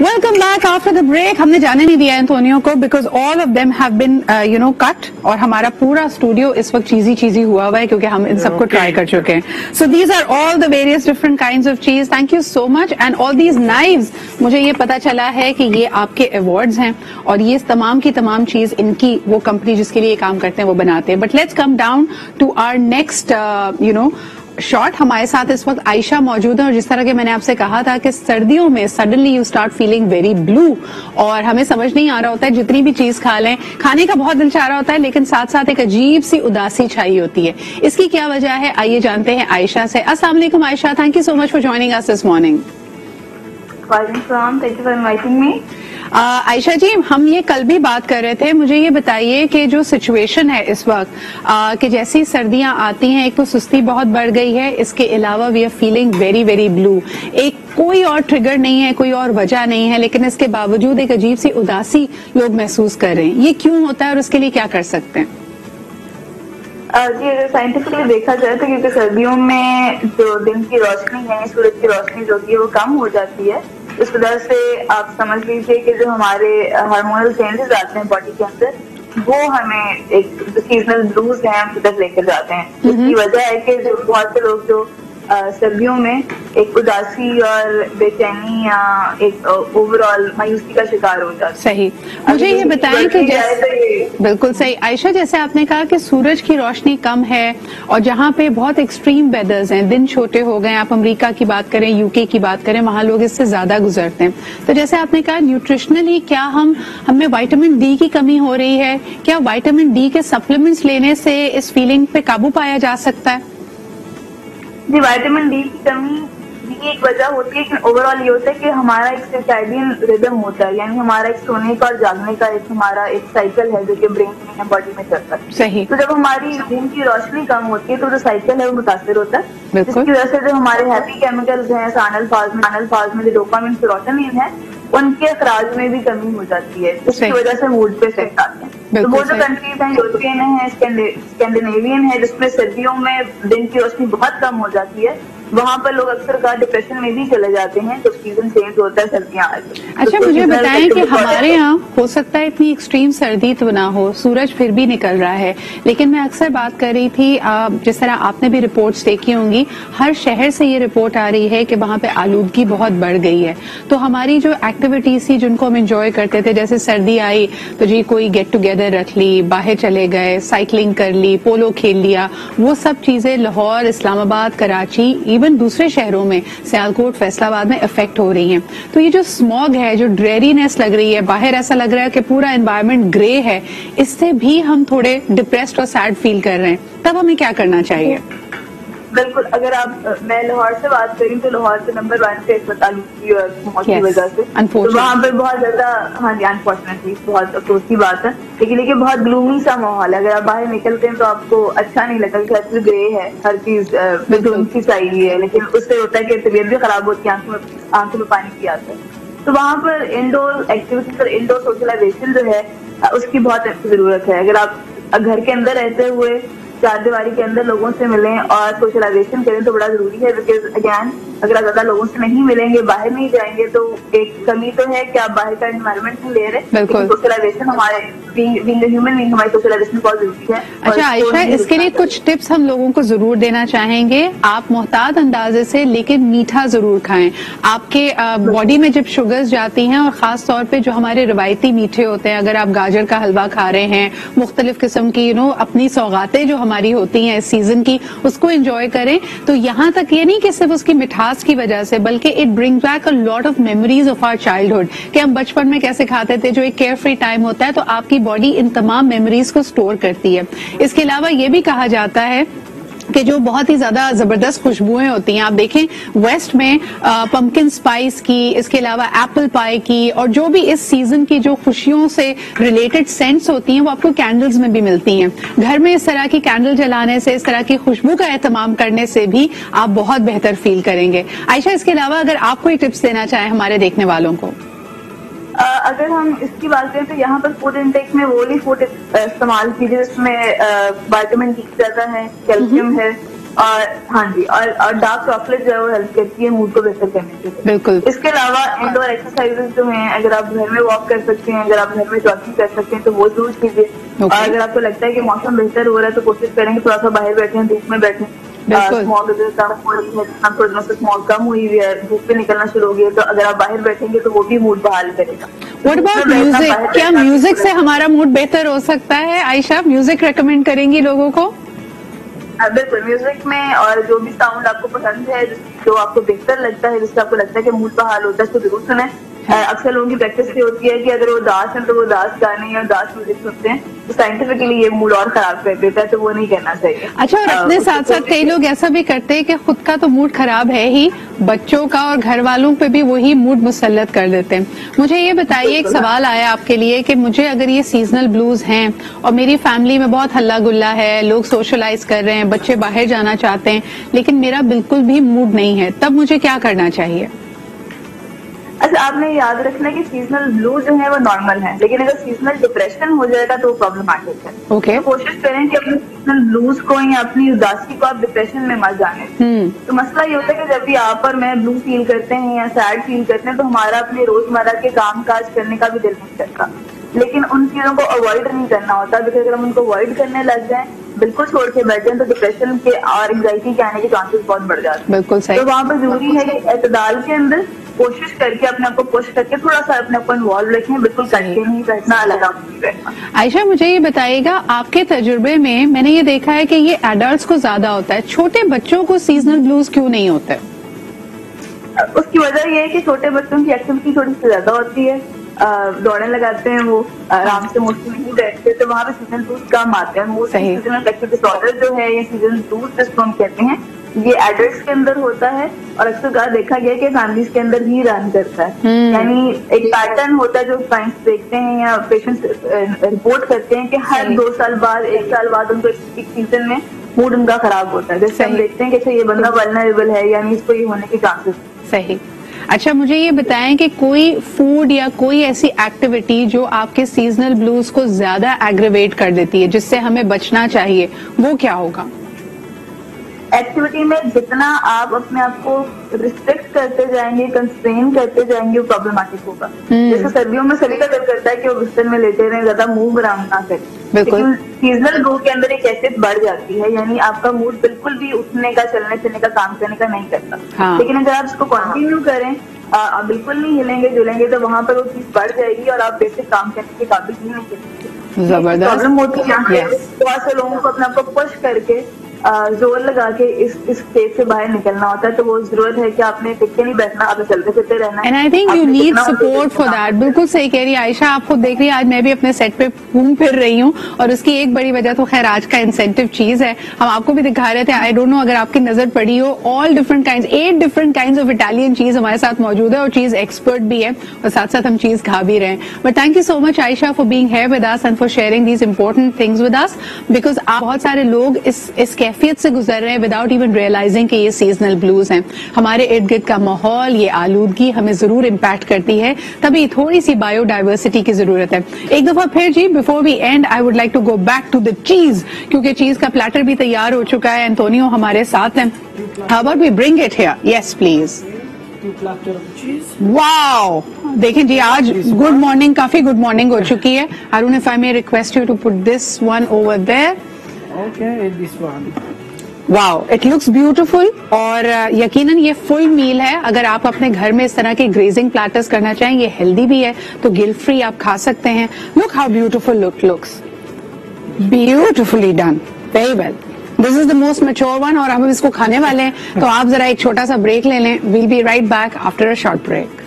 Welcome back after the break. हमने जाने नहीं दिया एंटोनियो को because all of them have been cut और हमारा पूरा स्टूडियो इस वक्त चीजी हुआ है क्योंकि हम इन सबको ट्राई कर चुके हैं. So these are all the various different kinds of cheese. Thank you so much. And all these knives, मुझे ये पता चला है कि ये आपके अवार्ड्स हैं और ये तमाम की तमाम चीज इनकी वो कंपनी जिसके लिए काम करते हैं वो बनाते हैं. But let's come down to our next shot. हमारे साथ इस वक्त आयशा मौजूद है और जिस तरह के मैंने आपसे कहा था कि सर्दियों में suddenly you start feeling very blue और हमें समझ नहीं आ रहा होता है, जितनी भी चीज खा लें, खाने का बहुत दिल चाह रहा होता है लेकिन साथ साथ एक अजीब सी उदासी छाई होती है. इसकी क्या वजह है, आइए जानते हैं आयशा से. अस्सलाम वालेकुम Ayesha, thank you so much for joining us this morning. Thank you for inviting me. Ayesha ji, हम ये कल भी बात कर रहे थे. मुझे ये बताइए कि जो सिचुएशन है इस वक्त कि जैसी सर्दियां आती हैं, एक तो सुस्ती बहुत बढ़ गई है, इसके अलावा we are feeling very very blue. एक कोई और ट्रिगर नहीं है, कोई और वजह नहीं है, लेकिन इसके बावजूद एक अजीब सी उदासी लोग महसूस कर रहे हैं. ये क्यों होता है और उसके लिए क्या कर सकते हैं? जी, अगर साइंटिफिकली देखा जाए तो क्योंकि सर्दियों में जो दिन की रोशनी है, सूरज की रोशनी जो है वो कम हो जाती है. इस वजह से आप समझ लीजिए कि जो हमारे हार्मोनल चेंजेस आते हैं बॉडी के अंदर, वो हमें एक सीजनल ब्लूज हैं हम तरफ लेकर जाते हैं. इसकी वजह है कि जो बहुत से लोग जो सर्दियों में एक उदासी और बेचैनी या एक ओवरऑल मायूसी का शिकार हो जाता है. सही. मुझे ये बताएं कि बिल्कुल सही आयशा, जैसे आपने कहा कि सूरज की रोशनी कम है और जहाँ पे बहुत एक्सट्रीम वेदर्स हैं, दिन छोटे हो गए, आप अमेरिका की बात करें, यूके की बात करें, वहां लोग इससे ज्यादा गुजरते हैं. तो जैसे आपने कहा न्यूट्रिशनली क्या हमें विटामिन डी की कमी हो रही है? क्या विटामिन डी के सप्लीमेंट्स लेने से इस फीलिंग पे काबू पाया जा सकता है? जी, विटामिन डी की कमी भी एक वजह होती है, लेकिन ओवरऑल ये होता है कि हमारा एक सर्कैडियन रिदम होता है, यानी हमारा एक सोने का और जागने का हमारा एक साइकिल है जो कि ब्रेन में बॉडी में चलता है. सही. तो जब हमारी दिन की रोशनी कम होती है तो जो साइकिल है वो मुतासिर होता है, जिसकी वजह से जो हमारे हैप्पी केमिकल्स हैं आनल फाज में जो डोपामिन सेरोटोनिन है, उनके अखराज में भी कमी हो जाती है, जिसकी वजह से मूड पे इफेक्ट आते हैं. तो वो जो कंट्रीज हैं, यूरोपियन है, स्कैंडिनेवियन है, जिसमें सर्दियों में दिन की रोशनी बहुत कम हो जाती है, वहाँ पर लोग अक्सर का डिप्रेशन में भी चले जाते हैं. तो सीजन चेंज होता है सर्दियाँ आती. अच्छा, मुझे बताएं कि हमारे यहाँ हो सकता है इतनी एक्सट्रीम सर्दी तो ना हो, सूरज फिर भी निकल रहा है, लेकिन मैं अक्सर बात कर रही थी, जिस तरह आपने भी रिपोर्ट्स देखी होंगी, हर शहर से ये रिपोर्ट आ रही है कि वहाँ पे आलूदगी बहुत बढ़ गई है. तो हमारी जो एक्टिविटीज थी जिनको हम एंजॉय करते थे, जैसे सर्दी आई तो जी कोई गेट टुगेदर रख ली, बाहर चले गए, साइकिलिंग कर ली, पोलो खेल लिया, वो सब चीजें लाहौर, इस्लामाबाद, कराची, इवन दूसरे शहरों में सियालकोट, फैसलाबाद में इफेक्ट हो रही हैं. तो ये जो स्मॉग है, जो ड्रेरीनेस लग रही है, बाहर ऐसा लग रहा है कि पूरा एनवायरनमेंट ग्रे है, इससे भी हम थोड़े डिप्रेस्ड और सैड फील कर रहे हैं. तब हमें क्या करना चाहिए? बिल्कुल. अगर मैं लाहौर से बात करी तो लाहौर से नंबर 1 पे अस्पताल की मौत की वजह से, तो वहाँ पर बहुत ज्यादा, हाँ जी, अनफॉर्चुनेटली बहुत अफसोस की बात है. लेकिन बहुत ग्लूमी सा माहौल है. अगर आप बाहर निकलते हैं तो आपको अच्छा नहीं लगता, क्योंकि ग्रे है, हर चीज धुंध सी छाई हुई है, लेकिन उससे होता है कि तबीयत भी खराब होती है, आंखों में पानी भी आता है. तो वहाँ पर इंडोर एक्टिविटीज और इंडोर सोशलाइजेशन जो है उसकी बहुत जरूरत है. अगर आप घर के अंदर रहते हुए चार दीवारी के अंदर लोगों से मिलें और सोशलाइजेशन करें तो बड़ा जरूरी है, बिकॉज अगैन अगर आप ज्यादा लोगों से नहीं मिलेंगे, बाहर नहीं जाएंगे, तो एक कमी तो है कि आप बाहर का एनवायरनमेंट नहीं ले रहे, लेकिन सोशलाइजेशन हमारे बीइंग ह्यूमन बीइंग हमारी सोशलाइजेशन बहुत जरूरी है. अच्छा आयशा, इसके लिए कुछ टिप्स हम लोगों को जरूर देना चाहेंगे. आप मोहतात अंदाजे से लेकिन मीठा जरूर खाएं. आपके बॉडी में जब शुगर्स जाती हैं, और खास तौर पे जो हमारे रवायती मीठे होते हैं, अगर आप गाजर का हलवा खा रहे हैं, मुख्तलिफ किस्म की अपनी सौगातें जो हमारी होती हैं इस सीजन की, उसको एंजॉय करें. तो यहाँ तक ये नहीं कि सिर्फ उसकी मिठास की वजह से, बल्कि it brings back a lot of memories of our childhood, कि हम बचपन में कैसे खाते थे, जो एक केयर फ्री टाइम होता है, तो आपकी बॉडी इन तमाम मेमोरीज को स्टोर करती है. इसके अलावा ये भी कहा जाता है कि जो बहुत ही ज्यादा जबरदस्त खुशबुएं होती हैं, आप देखें वेस्ट में पम्पकिन स्पाइस की, इसके अलावा एप्पल पाई की, और जो भी इस सीजन की जो खुशियों से रिलेटेड सेंट्स होती हैं वो आपको कैंडल्स में भी मिलती हैं. घर में इस तरह की कैंडल जलाने से, इस तरह की खुशबू का एहतमाम करने से भी आप बहुत बेहतर फील करेंगे. आयशा, इसके अलावा अगर आप कोई टिप्स देना चाहें हमारे देखने वालों को? अगर हम इसकी बात करें तो यहाँ पर फूड इंटेक में वो फूड इस्तेमाल कीजिए जिसमें विटामिन डी ज्यादा है, कैल्शियम है, اور ہاں جی اور ڈارک چاکلیٹ جو ہے وہ ہیلپ کرتی ہے موڈ کو بہتر کرنے کے لیے. بالکل. اس کے علاوہ انڈور ایکسرسائز جو ہیں اگر آپ گھر میں واک کر سکتے ہیں, اگر آپ گھر میں جاگنگ کر سکتے ہیں تو وہ ضرور کیجیے. اور اگر آپ کو لگتا ہے کہ موسم بہتر ہو رہا ہے تو کوشش کریں کہ تھوڑا سا باہر بیٹھیں, دھوپ میں بیٹھیں. اسمال کم ہوئی ہوئی ہے, دھوپ پہ نکلنا شروع ہو گئی ہے, تو اگر آپ باہر بیٹھیں گے تو وہ بھی موڈ بحال کرے گا. What about music? کیا میوزک سے ہمارا موڈ بہتر ہو سکتا ہے؟ عائشہ میوزک ریکمینڈ کریں گی لوگوں کو؟ بالکل, میوزک میں اور جو بھی ساؤنڈ آپ کو پسند ہے, جو آپ کو بہتر لگتا ہے, جس سے آپ کو لگتا ہے کہ موڈ بحال ہوتا ہے, اس کو ضرور سنیں. اکثر لوگوں کی پریکٹس یہ ہوتی ہے کہ اگر وہ اداس ہیں تو وہ اداس گانے یا اداس میوزک سنتے ہیں, تو سائنٹیفکلی یہ موڈ اور خراب کر دیتا ہے, تو وہ نہیں کرنا چاہیے. اچھا, اور اپنے ساتھ ساتھ کئی لوگ ایسا بھی کرتے ہیں کہ خود کا تو موڈ خراب ہے ہی, بچوں کا اور گھر والوں پہ بھی وہی موڈ مسلط کر دیتے ہیں. مجھے یہ بتائیے, ایک سوال آیا آپ کے لیے کہ مجھے اگر یہ سیزنل بلوز ہیں اور میری فیملی میں بہت ہلا گلا ہے, لوگ سوشلائز کر رہے ہیں, بچے باہر جانا چاہتے ہیں, لیکن میرا بالکل بھی موڈ نہیں ہے, تب مجھے کیا کرنا چاہیے؟ اچھا, آپ نے یاد رکھنا ہے کہ سیزنل بلو جو ہے وہ نارمل ہے, لیکن اگر سیزنل ڈپریشن ہو جائے گا تو وہ پرابلمٹک ہے. اوکے, کوشش کریں کہ اپنے سیزنل بلوز کو یا اپنی اداسی کو آپ ڈپریشن میں مت جانے. تو مسئلہ یہ ہوتا ہے کہ جب بھی آپ اور میں بلو فیل کرتے ہیں یا سیڈ فیل کرتے ہیں تو ہمارا اپنے روزمرہ کے کام کاج کرنے کا بھی دل نہیں کرتا, لیکن ان چیزوں کو اوائڈ نہیں کرنا ہوتا. کیونکہ اگر ہم ان کو اوائڈ کرنے لگ جائیں, بالکل چھوڑ کے بیٹھ جائیں, تو ڈپریشن کے اور انگزائٹی کے آنے کے چانسز بہت بڑھ جاتے ہیں. بالکل صحیح. تو وہاں پہ ضروری ہے کہ اعتدال کے اندر کوشش کر کے اپنے آپ کو پش کر کے تھوڑا سا اپنے آپ کو انوالو رکھیں, بالکل کٹ کے نہیں بیٹھنا, الگ نہیں بیٹھنا. عائشہ مجھے یہ بتائیے گا, آپ کے تجربے میں نے یہ دیکھا ہے کہ یہ ایڈلٹس کو زیادہ ہوتا ہے, چھوٹے بچوں کو سیزنل بلوز کیوں نہیں ہوتے؟ اس کی وجہ یہ ہے کہ چھوٹے بچوں کی ایکٹیویٹی تھوڑی سی زیادہ ہوتی ہے, دوڑنے لگاتے ہیں, وہ آرام سے موسٹلی نہیں بیٹھتے, تو وہاں پہ سیزن بلوز کم آتے ہیں. موسٹلی سیزنل افیکٹیو ڈس آرڈر جو ہے, یہ سیزن بلوز جس کو ہم کہتے ہیں, یہ ایڈلٹس کے اندر ہوتا ہے, اور اکثر کہا دیکھا گیا کہ فیملیز کے اندر ہی رن کرتا ہے. یعنی ایک پیٹرن ہوتا ہے جو سائنس دیکھتے ہیں یا پیشنٹس رپورٹ کرتے ہیں کہ ہر 2 سال بعد 1 سال بعد ان کو ایک سیزن میں موڈ ان کا خراب ہوتا ہے. جیسے ہم دیکھتے ہیں کہ اچھا یہ بندہ ولنریبل ہے, یعنی اس کو یہ ہونے کے چانسز. صحیح. اچھا, مجھے یہ بتائیں کہ کوئی فوڈ یا کوئی ایسی ایکٹیویٹی جو آپ کے سیزنل بلوز کو زیادہ ایگریویٹ کر دیتی ہے, جس سے ہمیں بچنا چاہیے, وہ کیا ہوگا؟ ایکٹیویٹی میں جتنا آپ اپنے آپ کو ریسٹرکٹ کرتے جائیں گے, کنسٹرین کرتے جائیں گے, وہ پرابلمٹک ہوگا. جیسے سردیوں میں سبھی کا دل کرتا ہے کہ وہ بستر میں لیٹے رہیں, زیادہ موو اراؤنڈ نہ کریں, لیکن سیزنل گلو کے اندر ایک کیفیت بڑھ جاتی ہے, یعنی آپ کا موڈ بالکل بھی اٹھنے کا, چلنے پھرنے کا, کام کرنے کا نہیں کرتا. لیکن اگر آپ اس کو کنٹینیو کریں, آپ بالکل نہیں ہلیں گے جلیں گے, تو وہاں پر وہ چیز بڑھ جائے گی اور آپ بیسک کام کرنے کے قابل ہی نہیں کریں. پرابلم ہوتی ہے بہت سے لوگوں کو اپنے آپ کو پش کر کے زور لگا کے اس اسٹیج سے باہر نکلنا ہوتا ہے, تو وہ ضرورت ہے کہ آپ نے ٹک کے نہیں بیٹھنا, آپ نے چلتے پھرتے رہنا ہے. And I think you need support for that. بالکل صحیح کہہ رہی ہے عائشہ, آپ خود دیکھ رہی ہیں, آج میں بھی اپنے سیٹ پہ گھوم پھر رہی ہوں, اور اس کی ایک بڑی وجہ تو خیر آج کا انسینٹیو چیز ہے. ہم آپ کو بھی دکھا رہے تھے, آئی ڈونٹ نو اگر آپ کی نظر پڑی ہو, all different kinds, 8 different kinds of Italian cheese ہمارے ساتھ موجود ہے, اور چیز ایکسپرٹ بھی ہے, اور ساتھ ساتھ ہم چیز کھا بھی رہے ہیں. But thank you so much Ayesha for being here with us and for sharing these important things with us, because آپ بہت سارے لوگ اس کیفیت سے گزر رہے ہیں وداؤٹ ایون ریئلائزنگ کہ یہ سیزنل بلوز ہیں. ہمارے ارد گرد کا ماحول, یہ آلودگی ہمیں ضرور امپیکٹ کرتی ہے, تبھی تھوڑی سی بایو ڈائیورسٹی کی ضرورت ہے. ایک دفعہ پھر جی before we and I would like to go back to the cheese, کیونکہ چیز کا پلیٹر بھی تیار ہو چکا ہے. انتونیو ہمارے ساتھ ہیں. How about we bring it here? Yes, please. واو, دیکھیں جی آج گڈ مارننگ, کافی گڈ مارننگ ہو چکی ہے. Arun, if I may request you to put this one over there. Okay, this one. Wow, it looks beautiful. اور یقیناً یہ فل میل ہے. اگر آپ اپنے گھر میں اس طرح کے گریزنگ پلیٹرز کرنا چاہیں, یہ ہیلدی بھی ہے, تو گلٹ فری آپ کھا سکتے ہیں. Look how beautiful looks, beautifully done, very well. This is the most mature one, اور ہم اس کو کھانے والے ہیں, تو آپ ذرا ایک چھوٹا سا بریک لے لیں. We'll be right back after a short break.